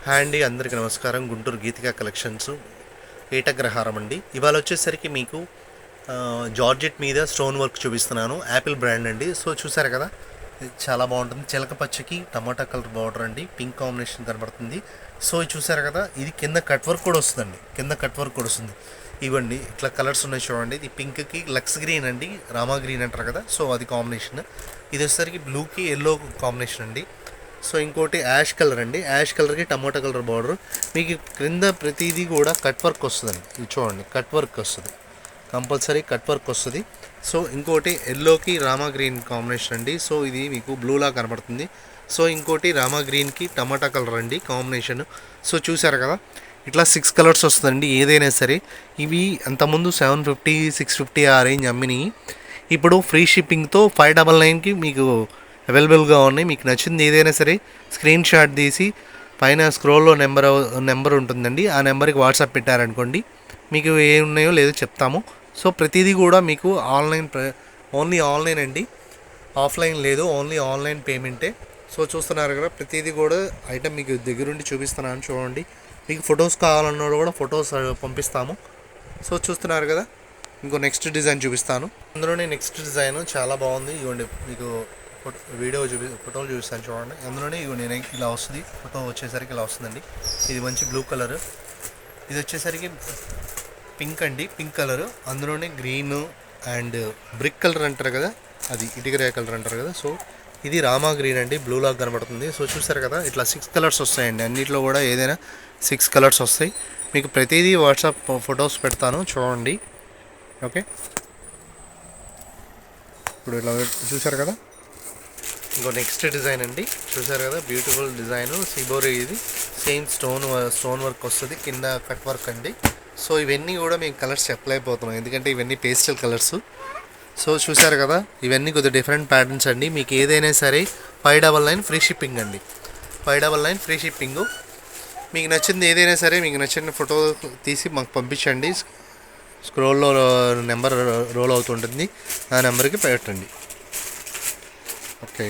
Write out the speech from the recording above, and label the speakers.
Speaker 1: Hi అండి, అందరికీ నమస్కారం. గుంటూరు గీతికా కలెక్షన్స్ ఏటగ్రహారం అండి. ఇవాళ వచ్చేసరికి మీకు జార్జెట్ మీద స్టోన్ వర్క్ చూపిస్తున్నాను. యాపిల్ బ్రాండ్ అండి. సో చూసారు కదా, ఇది చాలా బాగుంటుంది. చిలక పచ్చకి టమాటా కలర్ బార్డర్ అండి, పింక్ కాంబినేషన్ కనబడుతుంది. సో ఇది చూసారు కదా, ఇది కింద కట్ వర్క్ కూడా వస్తుందండి. కింద కట్ వర్క్ కూడా వస్తుంది. ఇవ్వండి ఇట్లా కలర్స్ ఉన్నాయి చూడండి. ఇది పింక్కి లక్స్ గ్రీన్ అండి, రామా గ్రీన్ అంటారు కదా, సో అది కాంబినేషన్. ఇది వచ్చేసరికి బ్లూకి ఎల్లో కాంబినేషన్ అండి. సో ఇంకోటి యాష్ కలర్ అండి, యాష్ కలర్కి టమాటా కలర్ బార్డర్. మీకు క్రింద ప్రతిదీ కూడా కట్ వర్క్ వస్తుందండి. ఇది చూడండి, కట్ వర్క్ వస్తుంది, కంపల్సరీ కట్ వర్క్ వస్తుంది. సో ఇంకోటి ఎల్లోకి రామా గ్రీన్ కాంబినేషన్ అండి. సో ఇది మీకు బ్లూలా కనబడుతుంది. సో ఇంకోటి రామా గ్రీన్కి టమాటా కలర్ అండి కాంబినేషన్. సో చూసారు కదా, ఇట్లా 6 కలర్స్ వస్తుందండి ఏదైనా సరే. ఇవి అంతకుముందు 750 650 ఆ రేంజ్ అమ్మినాయి. ఇప్పుడు ఫ్రీ షిప్పింగ్తో 599కి మీకు అవైలబుల్గా ఉన్నాయి. మీకు నచ్చింది ఏదైనా సరే స్క్రీన్ షాట్ తీసి పైన స్క్రోల్లో నెంబర్ ఉంటుందండి, ఆ నెంబర్కి వాట్సాప్ పెట్టారనుకోండి, మీకు ఏ ఉన్నాయో లేదో చెప్తాము. సో ప్రతిదీ కూడా మీకు ఆన్లైన్, ఓన్లీ ఆన్లైన్ అండి, ఆఫ్లైన్ లేదు, ఓన్లీ ఆన్లైన్ పేమెంటే. సో చూస్తున్నారు కదా, ప్రతిదీ కూడా ఐటమ్ మీకు దగ్గరుండి చూపిస్తున్నాను చూడండి. మీకు ఫొటోస్ కావాలన్నా కూడా ఫొటోస్ పంపిస్తాము. సో చూస్తున్నారు కదా, ఇంకో నెక్స్ట్ డిజైన్ చూపిస్తాను. అందులోనే నెక్స్ట్ డిజైన్ చాలా బాగుంది. ఇవ్వండి మీకు ఫోటోలు చూపిస్తాను చూడండి. అందులోనే నేను ఇలా వస్తుంది, ఫోటో వచ్చేసరికి ఇలా వస్తుందండి. ఇది మంచి బ్లూ కలర్, ఇది వచ్చేసరికి పింక్ అండి, పింక్ కలర్. అందులోనే గ్రీన్ అండ్ బ్రిక్ కలర్ అంటారు కదా, అది ఇటుకరాయ కలర్ అంటారు కదా. సో ఇది రామా గ్రీన్ అండి, బ్లూ లాగా కనబడుతుంది. సో చూసారు కదా, ఇట్లా 6 కలర్స్ వస్తాయండి. అన్నిట్లో కూడా ఏదైనా 6 కలర్స్ వస్తాయి. మీకు ప్రతిదీ వాట్సాప్ ఫొటోస్ పెడతాను చూడండి. ఓకే, ఇప్పుడు ఇలా చూసారు కదా, ఇంకో నెక్స్ట్ డిజైన్ అండి. చూసారు కదా, బ్యూటిఫుల్ డిజైన్ సిబోరి. ఇది సేమ్ స్టోన్ వర్క్ వస్తుంది, కింద కట్ వర్క్ అండి. సో ఇవన్నీ కూడా మేము కలర్స్ చెప్పలేకపోతున్నాం, ఎందుకంటే ఇవన్నీ పేస్టల్ కలర్స్. సో చూసారు కదా, ఇవన్నీ కొద్దిగా డిఫరెంట్ ప్యాటర్న్స్ అండి. మీకు ఏదైనా సరే 599 ఫ్రీ షిప్పింగ్ అండి, 599 ఫ్రీ షిప్పింగు. మీకు నచ్చింది ఏదైనా సరే, మీకు నచ్చిన ఫోటో తీసి మాకు పంపించండి. స్క్రోల్లో నెంబర్ రోల్ అవుతుంటుంది, ఆ నెంబర్కి పెట్టండి. ఓకే.